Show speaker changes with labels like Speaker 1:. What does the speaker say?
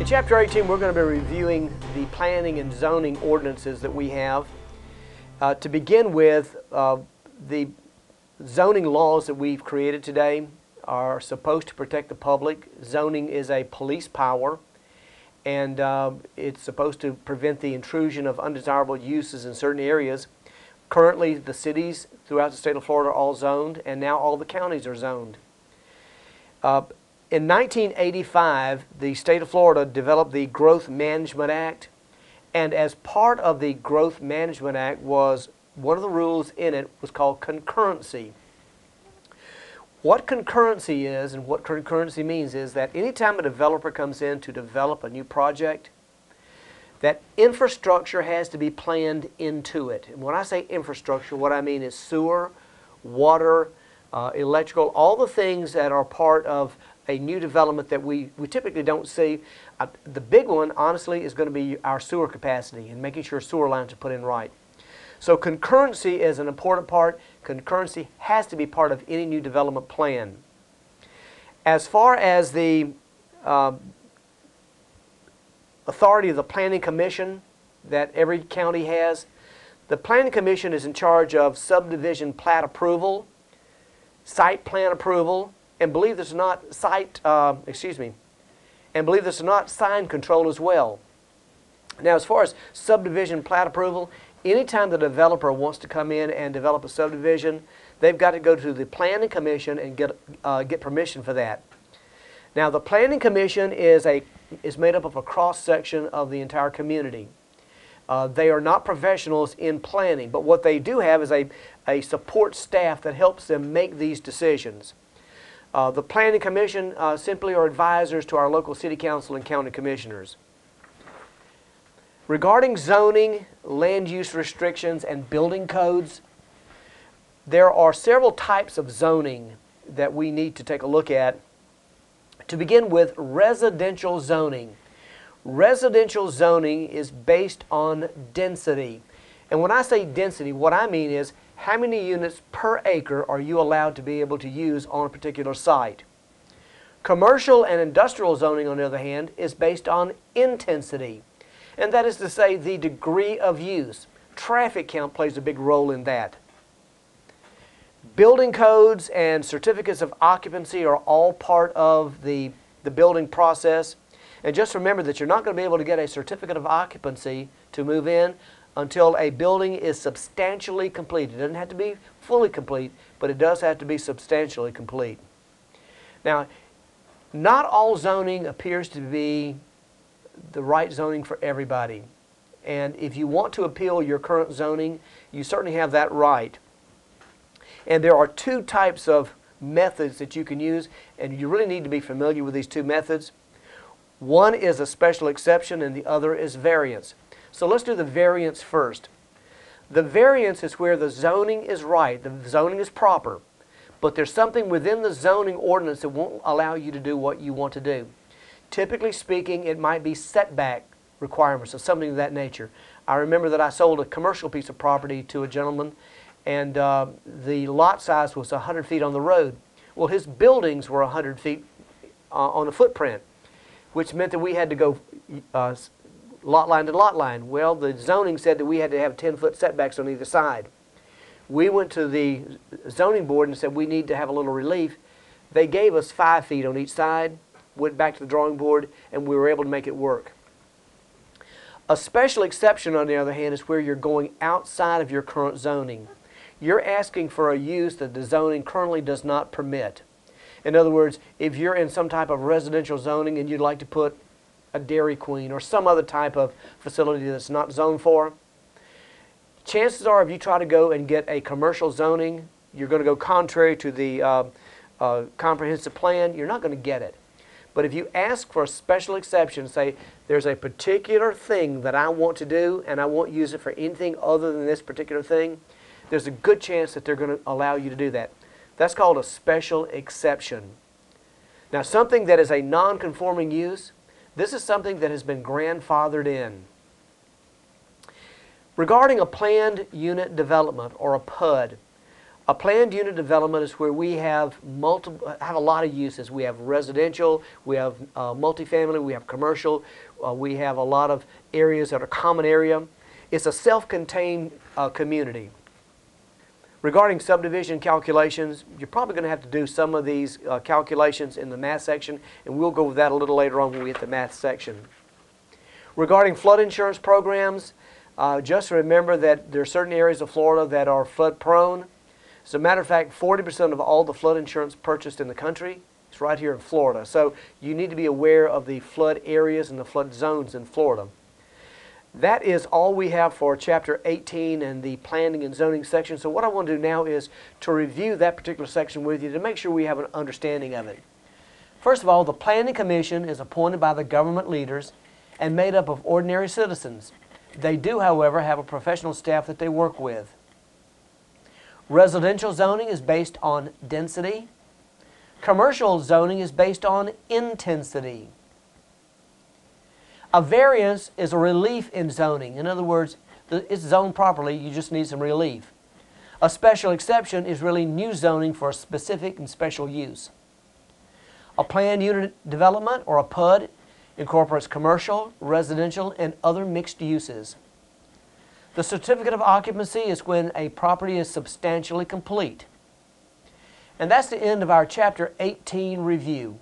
Speaker 1: In Chapter 18, we're going to be reviewing the planning and zoning ordinances that we have. To begin with, the zoning laws that we've created today are supposed to protect the public. Zoning is a police power, and it's supposed to prevent the intrusion of undesirable uses in certain areas. Currently, the cities throughout the state of Florida are all zoned, and now all the counties are zoned. In 1985, the state of Florida developed the Growth Management Act, and as part of the Growth Management Act was one of the rules in it was called concurrency. What concurrency is and what concurrency means is that anytime a developer comes in to develop a new project, that infrastructure has to be planned into it. And when I say infrastructure, what I mean is sewer, water, electrical, all the things that are part of a new development that we typically don't see. The big one, honestly, is going to be our sewer capacity and making sure sewer lines are put in right. So concurrency is an important part. Concurrency has to be part of any new development plan. As far as the authority of the Planning Commission that every county has, the Planning Commission is in charge of subdivision plat approval, site plan approval, and believe this or not, sign control as well. Now, as far as subdivision plat approval, anytime the developer wants to come in and develop a subdivision, they've got to go to the Planning Commission and get permission for that. Now, the Planning Commission is made up of a cross-section of the entire community. They are not professionals in planning, but what they do have is a support staff that helps them make these decisions. The Planning Commission simply are advisors to our local city council and county commissioners. Regarding zoning, land use restrictions, and building codes, there are several types of zoning that we need to take a look at. To begin with, residential zoning. Residential zoning is based on density. And when I say density, what I mean is how many units per acre are you allowed to be able to use on a particular site. Commercial and industrial zoning, on the other hand, is based on intensity. And that is to say the degree of use. Traffic count plays a big role in that. Building codes and certificates of occupancy are all part of the building process. And just remember that you're not going to be able to get a certificate of occupancy to move in until a building is substantially complete. It doesn't have to be fully complete, but it does have to be substantially complete. Now, not all zoning appears to be the right zoning for everybody. And if you want to appeal your current zoning, you certainly have that right. And there are two types of methods that you can use, and you really need to be familiar with these two methods. One is a special exception and the other is variance. So let's do the variance first. The variance is where the zoning is right, the zoning is proper, but there's something within the zoning ordinance that won't allow you to do what you want to do. Typically speaking, it might be setback requirements or something of that nature. I remember that I sold a commercial piece of property to a gentleman, and the lot size was 100 feet on the road. Well, his buildings were 100 feet on a footprint, which meant that we had to go lot line to lot line. Well, the zoning said that we had to have 10-foot setbacks on either side. We went to the zoning board and said we need to have a little relief. They gave us 5 feet on each side, went back to the drawing board, and we were able to make it work. A special exception, on the other hand, is where you're going outside of your current zoning. You're asking for a use that the zoning currently does not permit. In other words, if you're in some type of residential zoning and you'd like to put a Dairy Queen or some other type of facility that's not zoned for, chances are if you try to go and get a commercial zoning, you're going to go contrary to the comprehensive plan, you're not going to get it. But if you ask for a special exception, say there's a particular thing that I want to do and I won't use it for anything other than this particular thing, there's a good chance that they're going to allow you to do that. That's called a special exception. Now, something that is a non-conforming use, this is something that has been grandfathered in. Regarding a planned unit development or a PUD, A planned unit development is where we have a lot of uses. We have residential, we have multifamily, we have commercial, we have a lot of areas that are common area. It's a self-contained community. Regarding subdivision calculations, you're probably going to have to do some of these calculations in the math section, and we'll go over that a little later on when we hit the math section. Regarding flood insurance programs, just remember that there are certain areas of Florida that are flood prone. As a matter of fact, 40% of all the flood insurance purchased in the country is right here in Florida. So you need to be aware of the flood areas and the flood zones in Florida. That is all we have for Chapter 18 and the planning and zoning section. So what I want to do now is to review that particular section with you to make sure we have an understanding of it. First of all, the Planning Commission is appointed by the government leaders and made up of ordinary citizens. They do, however, have a professional staff that they work with. Residential zoning is based on density. Commercial zoning is based on intensity. A variance is a relief in zoning. In other words, it's zoned properly, you just need some relief. A special exception is really new zoning for a specific and special use. A planned unit development, or a PUD, incorporates commercial, residential, and other mixed uses. The certificate of occupancy is when a property is substantially complete. And that's the end of our Chapter 18 review.